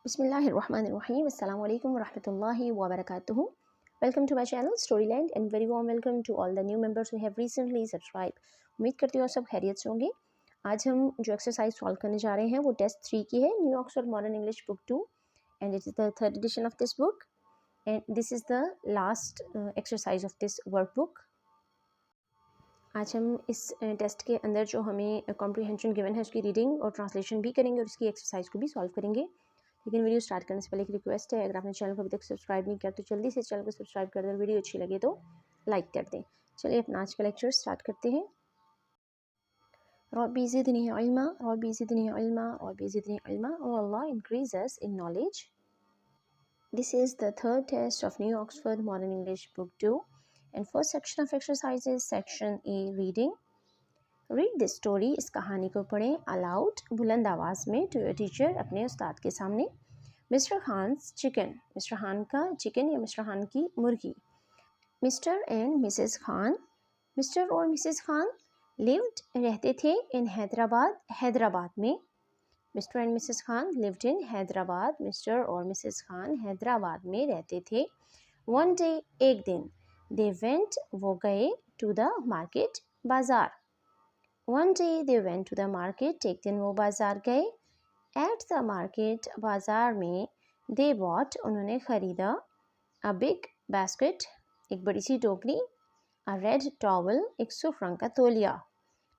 Bismillahirrahmanirrahim. Assalamu alaikum wa rahmatullahi wa barakatuhu. Welcome to my channel Storyland and very warm welcome to all the new members who have recently subscribed. उम्मीद करती हूँ सब खैरियत से होंगे। आज हम जो एक्सरसाइज सॉल्व करने जा रहे हैं वो टेस्ट 3 की है, new Oxford modern English book 2 and it is the third edition of this book and this is the last exercise of this workbook. आज हम इस टेस्ट के अंदर जो हमें कॉम्प्रीहेंशन गिवन है उसकी रीडिंग और ट्रांसलेशन भी करेंगे और इसकी एक्सरसाइज को भी सॉल्व करेंगे। लेकिन वीडियो स्टार्ट करने से पहले एक रिक्वेस्ट है, अगर आपने चैनल को अभी तक सब्सक्राइब नहीं किया तो जल्दी से चैनल को सब्सक्राइब कर दें, वीडियो अच्छी लगे तो लाइक कर दें। चलिए अपना आज का लेक्चर स्टार्ट करते हैं। रब्बी ज़िदनी इल्मा, रब्बी ज़िदनी इल्मा, रब्बी ज़िदनी इल्मा, O Allah increase us in knowledge. This is the third test of new Oxford modern English book 2 and first section of exercises section A reading. Read this story, इस कहानी को पढ़ें अलाउड बुलंद आवाज़ में टू योर टीचर, अपने उस्ताद के सामने। Mr Khan's chicken, Mr Khan का चिकन या मिस्टर खान की मुर्गी। Mr and Mrs Khan, Mr और मिसेस खान लिव्ड रहते थे इन हैदराबाद, हैदराबाद में। Mr and Mrs Khan lived in Hyderabad, Mr और मिसेस खान हैदराबाद में रहते थे। वन डे, एक दिन, दे वेंट वो गए, टू द मार्केट बाज़ार। One day they went to the market, एक दिन वो बाज़ार गए। एट द मार्केट, बाज़ार में, दे बॉट उन्होंने ख़रीदा, अ बिग बास्केट एक बड़ी सी टोकरी, अ रेड टॉवल एक सुर्ख रंग का तौलिया,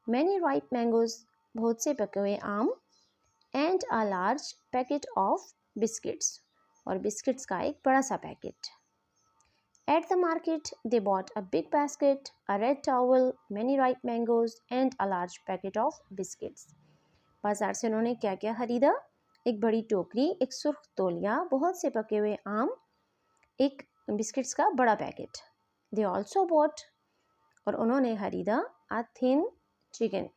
मैनी राइप मैंगोज़ बहुत से पके हुए आम, and a large packet of biscuits और बिस्किट्स का एक बड़ा सा packet. At the market, they bought a big basket, a red towel, many ripe mangoes, and a large packet of biscuits. बाजार से उन्होंने क्या क्या खरीदा? एक बड़ी टोकरी, एक सुर्ख तौलिया, बहुत से पके हुए आम, एक बिस्किट्स का बड़ा पैकेट। They also bought, और उन्होंने खरीदा, a thin chicken.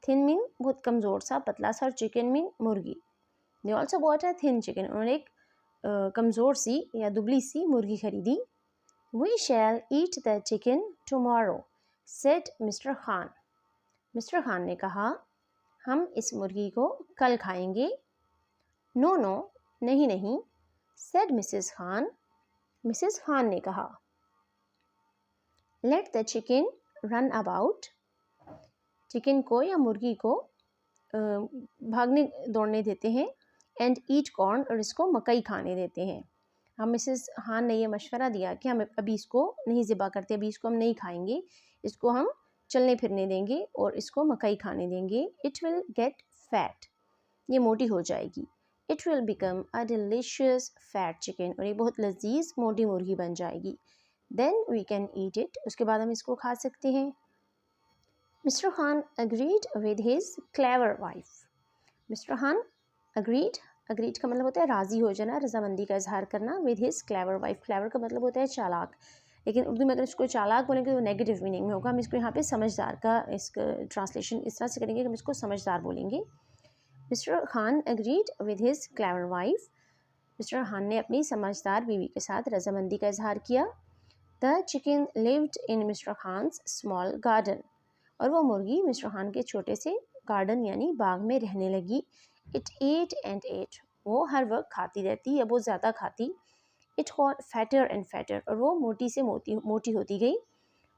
Thin mean बहुत कमज़ोर सा, पतला सा, और chicken मीन मुर्गी। They also bought a thin chicken. उन्होंने एक कमज़ोर सी या दुबली सी मुर्गी खरीदी। We shall eat the chicken tomorrow, said Mr. Khan. Mr. Khan ने कहा, हम इस मुर्गी को कल खाएंगे। No, no, नहीं नहीं, said Mrs. Khan. Mrs. Khan ने कहा, Let the chicken run about. Chicken को या मुर्गी को भागने दौड़ने देते हैं, and eat corn, और इसको मकई खाने देते हैं। हम मिसेस खान ने ये मशवरा दिया कि हम अभी इसको नहीं ज़िबा करते, अभी इसको हम नहीं खाएंगे, इसको हम चलने फिरने देंगे और इसको मकई खाने देंगे। इट विल गेट फैट, ये मोटी हो जाएगी। It will become a delicious fat chicken, और ये बहुत लजीज मोटी मुर्गी बन जाएगी। Then we can eat it, उसके बाद हम इसको खा सकते हैं। Mr Khan agreed with his clever wife. Mr Khan agreed, agreed का मतलब होता है राज़ी हो जाना, रजामंदी का इजहार करना। With his clever wife, clever का मतलब होता है चालाक, लेकिन उर्दू में अगर इसको चालाक बोलेंगे तो नेगेटिव मीनिंग में होगा। हम इसको यहाँ पे समझदार का इसका ट्रांसलेशन इस तरह से करेंगे कि हम इसको समझदार बोलेंगे। Mister Khan agreed with his clever wife, Mr Khan ने अपनी समझदार बीवी के साथ रजामंदी का इजहार किया। The chicken lived in Mr Khan's small garden, और वो मुर्गी मिस्टर खान के छोटे से गार्डन यानी बाग में रहने लगी। इट एट एंड एट, वो हर वक्त खाती रहती या बहुत ज़्यादा खाती। It got fatter and fatter, और वो मोटी से मोटी होती गई।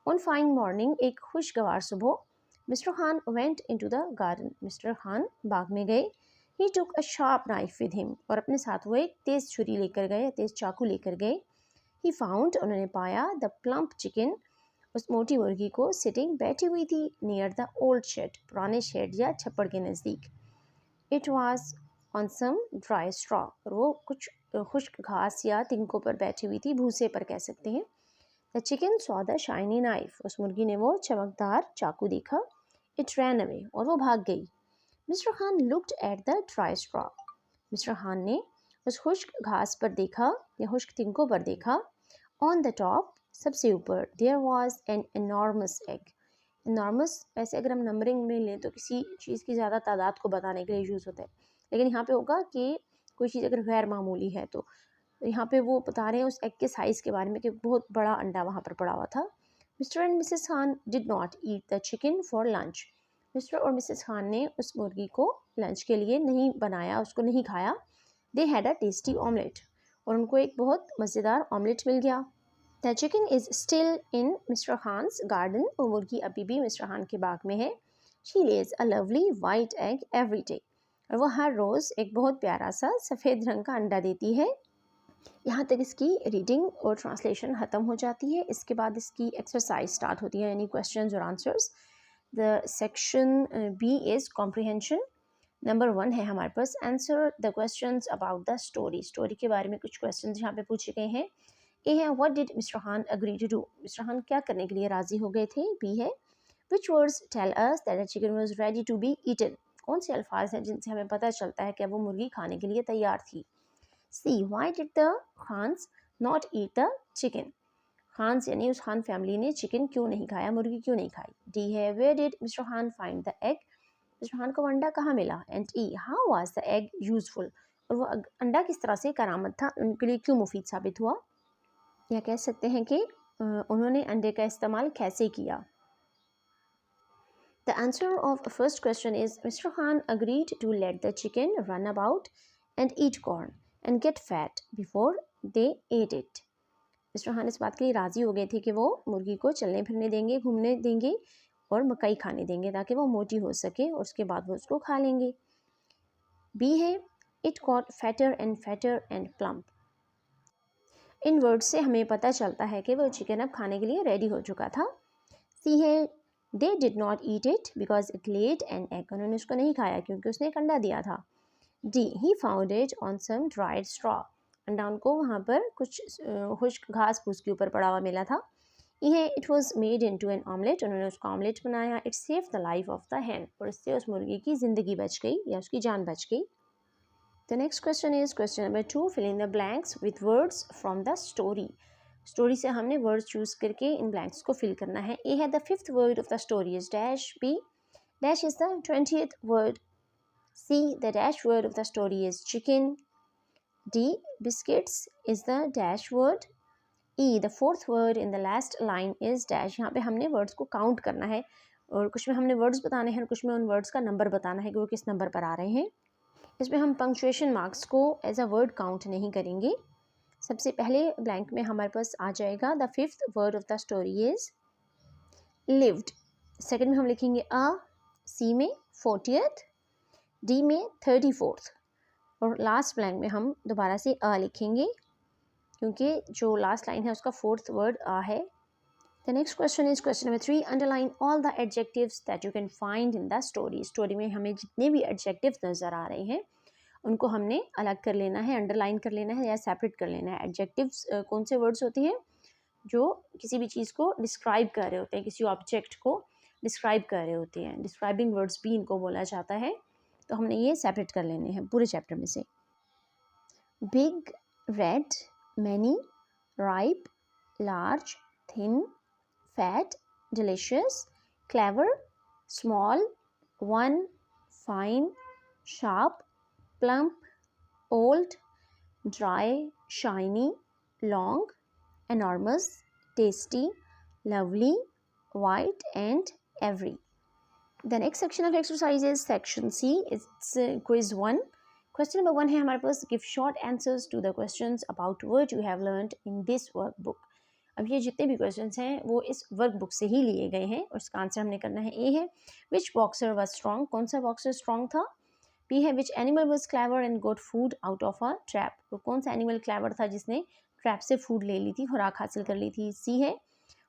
वन फाइन मॉर्निंग, एक खुशगवार सुबह, Mister Khan went into the garden, Mister Khan बाग में गए। He took a sharp knife with him, और अपने साथ वो एक तेज़ छुरी लेकर गए, तेज़ चाकू लेकर गए। ही फाउंड, उन्होंने पाया, द प्लम्प चिकन, उस मोटी मुर्गी को, सिटिंग बैठी हुई थी, नियर द ओल्ड शेड, पुराने शेड या छप्पड़ के नज़दीक। It was on some dry straw, और वो कुछ खुश्क घास या तिनकों पर बैठी हुई थी, भूसे पर कह सकते हैं। The chicken saw the shiny knife, उस मुर्गी ने वो चमकदार चाकू देखा। इट रैन अवे, और वो भाग गई। Mister Khan looked at the dry straw, mister Khan ने उस खुश्क घास पर देखा या खुश्क तिनकों पर देखा। ऑन द टॉप, सबसे ऊपर, there was an enormous egg. Enormous वैसे अगर हम नंबरिंग में लें तो किसी चीज़ की ज़्यादा तादाद को बताने के लिए यूज़ होता है, लेकिन यहाँ पे होगा कि कोई चीज़ अगर गैर मामूली है तो यहाँ पे वो बता रहे हैं उस एग के साइज़ के बारे में कि बहुत बड़ा अंडा वहाँ पर पड़ा हुआ था। Mister and Mrs Khan did not eat the chicken for lunch, mister और मिसेस खान ने उस मुर्गी को लंच के लिए नहीं बनाया, उसको नहीं खाया। They had a tasty omelette, और उनको एक बहुत मज़ेदार ऑमलेट मिल गया। The chicken is still in Mr Khan's garden, और मुर्गी अभी भी मिस्टर खान के बाग में है। She lays a lovely white egg every day, और वो हर रोज़ एक बहुत प्यारा सा सफ़ेद रंग का अंडा देती है। यहाँ तक इसकी रीडिंग और ट्रांसलेशन ख़त्म हो जाती है। इसके बाद इसकी एक्सरसाइज स्टार्ट होती है, यानी क्वेश्चंस और answers. The section B is comprehension. Number 1 है हमारे पास answer the questions about the story. Story के बारे में कुछ क्वेश्चंस यहाँ पे पूछे गए हैं। ए है what did Mr Khan agree to do, Mr Khan क्या करने के लिए राज़ी हो गए थे। बी है which words tell us that the chicken was ready to be eaten, कौन से अल्फाज हैं जिनसे हमें पता चलता है कि वो मुर्गी खाने के लिए तैयार थी। सी why did the Khans not eat the chicken, Khans यानी उस खान फैमिली ने चिकन क्यों नहीं खाया, मुर्गी क्यों नहीं खाई। डी है where did mister Khan find the egg, mister Khan को अंडा कहाँ मिला। And E how was the egg useful, और वो अंडा किस तरह से करामत था, उनके लिए क्यों मुफीद साबित हुआ। या कह सकते हैं कि उन्होंने अंडे का इस्तेमाल कैसे किया। The answer of first question is Mr. Khan agreed to let the chicken run about and eat corn and get fat before they ate it. Mister Khan इस बात के लिए राज़ी हो गए थे कि वो मुर्गी को चलने फिरने देंगे, घूमने देंगे और मकई खाने देंगे ताकि वो मोटी हो सके, और उसके बाद वो उसको खा लेंगे। बी है it got fatter and plump. In word से हमें पता चलता है कि वो चिकन अब खाने के लिए रेडी हो चुका था। सी है they did not eat it because it laid an egg, उन्होंने उसको नहीं खाया क्योंकि उसने एक अंडा दिया था। D he found it on some dried straw, अंडा उनको वहाँ पर कुछ खुश्क घास फूस के ऊपर पड़ा हुआ मिला था। E it was made into an omelette, उन्होंने उसका ऑमलेट बनाया। It save the life of the hen, और इससे उस मुर्गी की ज़िंदगी बच गई या उसकी जान बच गई। The next question is question number 2, fill in the blanks with words from the story. Story से हमने वर्ड्स चूज़ करके इन ब्लैंक्स को फिल करना है। ए है the fifth word of the story is dash, B dash is the 20th word, C the dash word of the story is chicken, D biscuits is the dash word, E the fourth word in the last line is dash। यहाँ पे हमने words को count करना है, और कुछ में हमने वर्ड्स बताने हैं और कुछ में उन वर्ड्स का नंबर बताना है कि वो किस नंबर पर आ रहे हैं। इसमें हम पंक्चुएशन मार्क्स को एज अ वर्ड काउंट नहीं करेंगे। सबसे पहले ब्लैंक में हमारे पास आ जाएगा the fifth word of the story is lived. Second में हम लिखेंगे अ, सी में 40th, डी में 34th, और लास्ट ब्लैंक में हम दोबारा से अ लिखेंगे क्योंकि जो लास्ट लाइन है उसका 4th वर्ड अ है। The next question is question number 3, underline all the adjectives that you can find in the story. Story में हमें जितने भी एडजेक्टिव्स नज़र आ रहे हैं उनको हमने अलग कर लेना है, अंडरलाइन कर लेना है या सेपरेट कर लेना है। एडजेक्टिव्स कौन से वर्ड्स होते हैं जो किसी भी चीज़ को डिस्क्राइब कर रहे होते हैं, किसी ऑब्जेक्ट को डिस्क्राइब कर रहे होते हैं, डिस्क्राइबिंग वर्ड्स भी इनको बोला जाता है। तो हमने ये सेपरेट कर लेने हैं पूरे चैप्टर में से। Big, red, many, ripe, large, thin, fat, delicious, clever, small, one, fine, sharp, plump, old, dry, shiny, long, enormous, tasty, lovely, white and every. The next section of exercise is section C. It's quiz 1. Question number 1 है हमारे पास give short answers to the questions about what you have learned in this workbook. अब ये जितने भी questions हैं वो इस workbook से ही लिए गए हैं और इसका आंसर हमने करना है। A है which boxer was strong, कौन सा boxer strong था। B है which animal was clever and got food out of a trap, तो कौन सा animal clever था जिसने ट्रैप से फूड ले ली थी, खुराक हासिल कर ली थी। सी है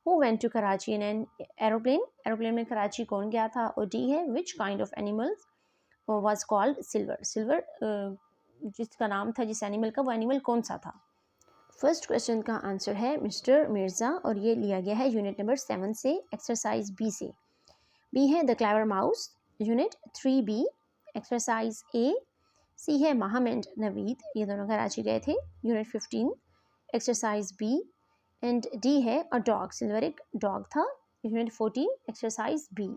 who went to Karachi in an aeroplane, aeroplane में कराची कौन गया था। और डी है which kind of animals was called silver, silver जिसका नाम था जिस एनिमल का, वो एनिमल कौन सा था। फर्स्ट क्वेश्चन का आंसर है मिस्टर मिर्ज़ा और ये लिया गया है यूनिट नंबर 7 से, एक्सरसाइज बी से। बी है the clever mouse, unit 3B, exercise A. C है महम एंड नवीद, ये दोनों कराची गए थे, unit 15, exercise B. And D है अ डॉग, सिल्वर एक डॉग था, unit 14, exercise B.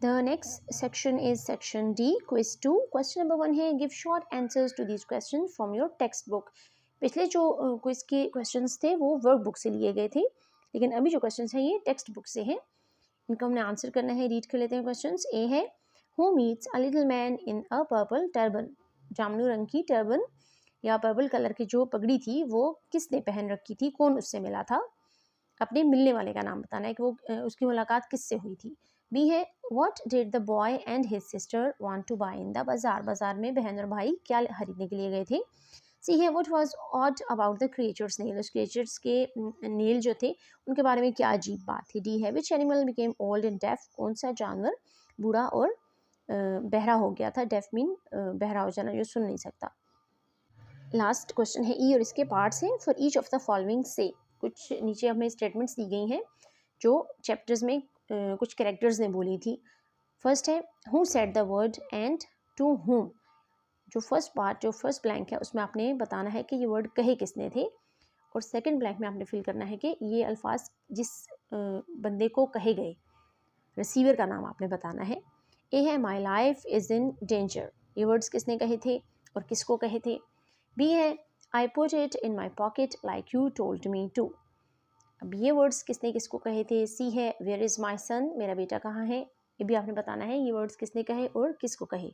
The next section is section D, quiz 2। Question number 1 है give short answers to this question from your text book. पिछले जो quiz के questions थे वो work book से लिए गए थे, लेकिन अभी जो क्वेश्चंस हैं ये टेक्स्ट बुक से हैं, इनको हमने आंसर करना है। रीड कर लेते हैं क्वेश्चंस। ए है who meets a little man in a purple turban, जामनू रंग की टर्बन या पर्पल कलर की जो पगड़ी थी वो किसने पहन रखी थी, कौन उससे मिला था, अपने मिलने वाले का नाम बताना है कि वो उसकी मुलाकात किससे हुई थी। बी है what did the boy and his sister want to buy in the bazaar, बाजार में बहन और भाई क्या खरीदने के लिए गए थे। सी है what was odd about the creatures nail, उस क्रिएचर्स के नेल जो थे उनके बारे में क्या अजीब बात थी। डी है which animal became old and deaf, कौन सा जानवर बूढ़ा और बहरा हो गया था। डेफ मीन बहरा हो जाना, जो सुन नहीं सकता। लास्ट क्वेश्चन है ई और इसके पार्ट्स हैं। For each of the following से, कुछ नीचे हमें स्टेटमेंट्स दी गई हैं जो चैप्टर्स में कुछ कैरेक्टर्स ने बोली थी। फर्स्ट है who said the word and to whom, जो फर्स्ट पार्ट जो फर्स्ट ब्लैंक है उसमें आपने बताना है कि ये वर्ड कहे किसने थे, और सेकंड ब्लैंक में आपने फिल करना है कि ये अल्फाज जिस बंदे को कहे गए, रिसीवर का नाम आपने बताना है। ए है my life is in danger, ये वर्ड्स किसने कहे थे और किसको कहे थे। बी है I put it in my pocket like you told me to, अब ये वर्ड्स किसने किसको कहे थे। सी है वेयर इज़ माई सन, मेरा बेटा कहाँ है, ये भी आपने बताना है ये वर्ड्स किसने कहे और किसको कहे।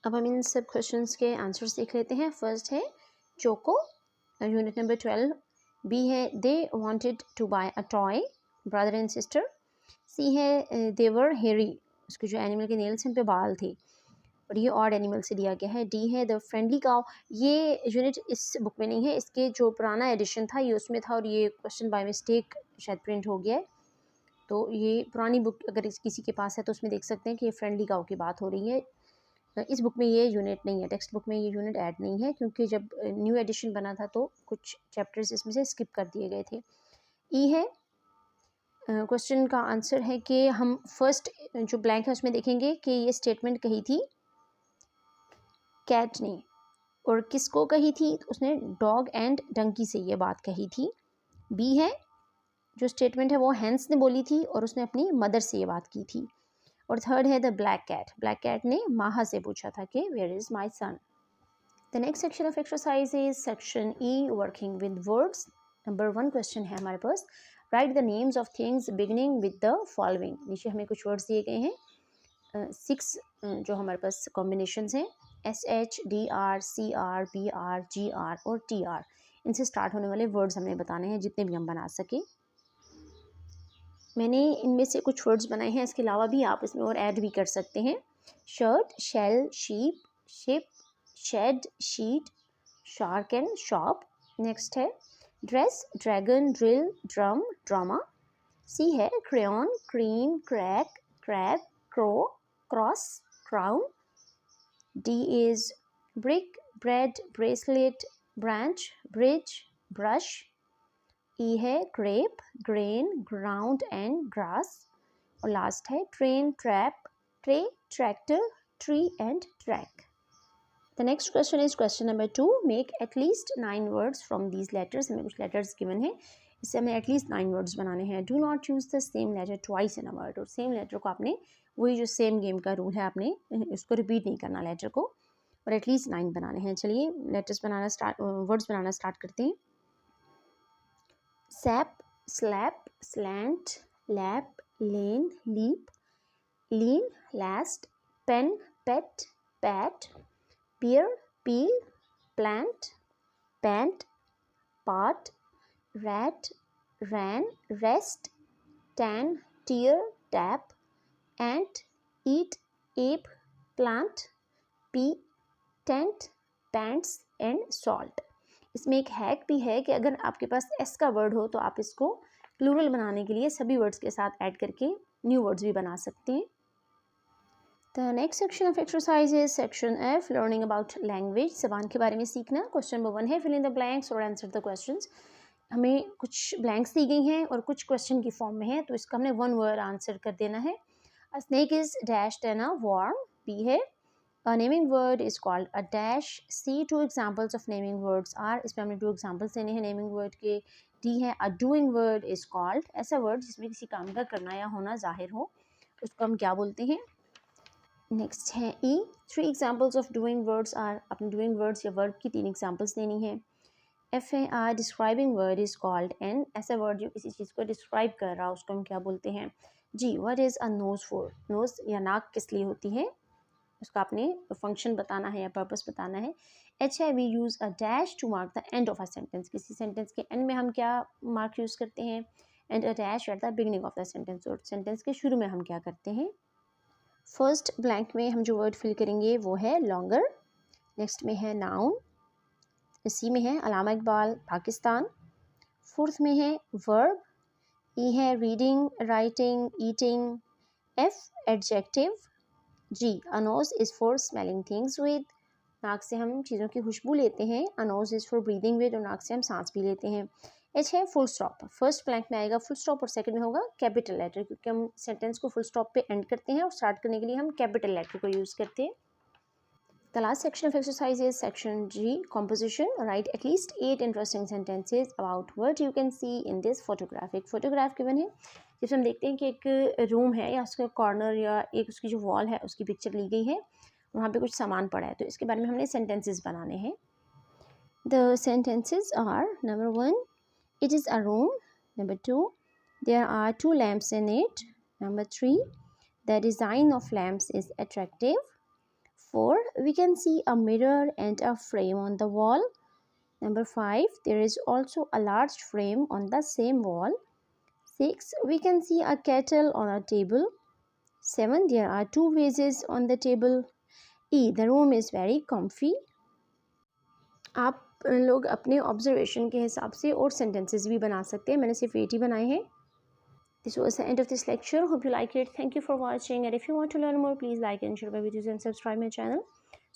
अब हम इन सब क्वेश्चंस के आंसर्स देख लेते हैं। फर्स्ट है चोको, यूनिट नंबर 12। बी है they wanted to buy a toy, brother and sister. C है देवर हेरी, उसके जो एनिमल के नेल्स उन पे बाल थे, और ये ऑड एनिमल से दिया गया है। डी है द फ्रेंडली काउ, ये यूनिट इस बुक में नहीं है, इसके जो पुराना एडिशन था ये उसमें था और ये क्वेश्चन बाय मिस्टेक शायद प्रिंट हो गया है, तो ये पुरानी बुक अगर किसी के पास है तो उसमें देख सकते हैं कि ये फ्रेंडली काउ की बात हो रही है। इस बुक में ये यूनिट नहीं है, टेक्स्ट बुक में ये यूनिट ऐड नहीं है, क्योंकि जब न्यू एडिशन बना था तो कुछ चैप्टर्स इसमें से स्किप कर दिए गए थे। ई है क्वेश्चन का आंसर है कि हम फर्स्ट जो ब्लैंक है उसमें देखेंगे कि ये स्टेटमेंट कही थी कैट ने, और किसको कही थी, उसने डॉग एंड डंकी से ये बात कही थी। बी है जो स्टेटमेंट है वो हैंस ने बोली थी और उसने अपनी मदर से ये बात की थी। और थर्ड है the black cat, black cat ने माहा से पूछा था कि where is my son. The next section of exercise is section E working with words. Number 1 question है हमारे पास, write the names of things beginning with the following. नीचे हमें कुछ वर्ड्स दिए गए हैं, 6 जो हमारे पास कॉम्बिनेशन हैं, SH DR CR PR GR और TR, इनसे स्टार्ट होने वाले वर्ड्स हमने बताने हैं जितने भी हम बना सके। मैंने इनमें से कुछ वर्ड्स बनाए हैं, इसके अलावा भी आप इसमें और ऐड भी कर सकते हैं। Shirt, shell, sheep, ship, shed, sheet, shark and shop. Next है dress, dragon, drill, drum, drama. C है crayon, cream, crack, crab, crow, cross, crown. D is brick, bread, bracelet, branch, bridge, brush. E है grape, grain, ground and grass. और last है train, trap, tray, tractor, tree and track. The next question is question number 2, make at least 9 words from these letters. हमें कुछ letters given है, इससे हमें at least 9 words बनाने हैं। Do not use the same letter twice in a word, और same letter को आपने, वही जो सेम गेम का रूल है, आपने इसको रिपीट नहीं करना लेटर को, और एटलीस्ट 9 बनाने हैं। चलिए लेटर्स बनाना स्टार्ट, वर्ड्स बनाना स्टार्ट करते हैं। SAP, slab, slant, lap, lane, leap, lean, last, pen, pet, PAT, pear, peel, plant, pant, part, rat, ran, rest, tan, tear, tap, ant, eat, ape, plant, pea, tent, pants and salt। इसमें एक hack भी है कि अगर आपके पास S का word हो तो आप इसको प्लूरल बनाने के लिए सभी वर्ड्स के साथ ऐड करके न्यू वर्ड्स भी बना सकते हैं। The next section of exercise is section F, learning about language, ज़बान के बारे में सीखना। क्वेश्चन नंबर 1 है fill in the blanks और answer the questions। हमें कुछ ब्लैंक्स दी गई हैं और कुछ क्वेश्चन की फॉर्म में है, तो इसका हमने 1 वर्ड आंसर कर देना है। A snake is dashed and a worm। B है a naming word is called a dash। C 2 examples of naming words are, इसमें हमने 2 examples देने हैं naming word के। D है a doing word is called, ऐसा वर्ड जिसमें किसी काम का करना या होना जाहिर हो उसको हम क्या बोलते हैं। नेक्स्ट है E, 3 examples of doing words are, अपने डूइंग वर्ड्स या वर्ब की 3 एग्जाम्पल्स देनी है। एफ है a describing word is called an, ऐसा वर्ड जो किसी चीज़ को डिस्क्राइब कर रहा है उसको हम क्या बोलते हैं। जी what is a nose for, nose या नाक किस लिए होती है। उसका आपने फंक्शन बताना है या पर्पस बताना है। एच है we use a dash to mark the end of a sentence, किसी सेंटेंस के एंड में हम क्या मार्क यूज़ करते हैं, and a dash at the beginning of the sentence, और सेंटेंस के शुरू में हम क्या करते हैं। फर्स्ट ब्लैंक में हम जो वर्ड फिल करेंगे वो है लॉन्गर, नेक्स्ट में है नाउन, सी में है अलामा इकबाल पाकिस्तान, फोर्थ में है वर्ब, ई है reading writing eating, F adjective, G a nose is for smelling things with, नाक से हम चीज़ों की खुशबू लेते हैं, a nose is for breathing with, और नाक से हम सांस भी लेते हैं। एच है फुल स्टॉप, फर्स्ट ब्लैंक में आएगा फुल स्टॉप और सेकंड में होगा कैपिटल लेटर, क्योंकि हम सेंटेंस को फुल स्टॉप पे एंड करते हैं और स्टार्ट करने के लिए हम कैपिटल लेटर को यूज़ करते हैं। The last section of exercise is section G, composition. Write at least 8 interesting sentences about what you can see in this photograph. एक photograph given है जिसमें हम देखते हैं कि एक रूम है या उसका कॉर्नर या एक उसकी जो वॉल है उसकी पिक्चर ली गई है, वहाँ पे कुछ सामान पड़ा है, तो इसके बारे में हमने sentences बनाने हैं। The sentences are: number 1, it is a room. Number 2, there are 2 lamps in it. Number 3, the design of lamps is attractive. 4, we can see a mirror and a frame on the wall. Number 5, there is also a large frame on the same wall. 6, we can see a kettle on a table. 7, there are 2 vases on the table. E, the room is very comfy. आप लोग अपने observation के हिसाब से और sentences भी बना सकते हैं, मैंने सिर्फ 8 ही बनाए हैं। This was the end of this lecture. Hope you liked it. Thank you for watching. And if you want to learn more, please like and share my videos and subscribe my channel.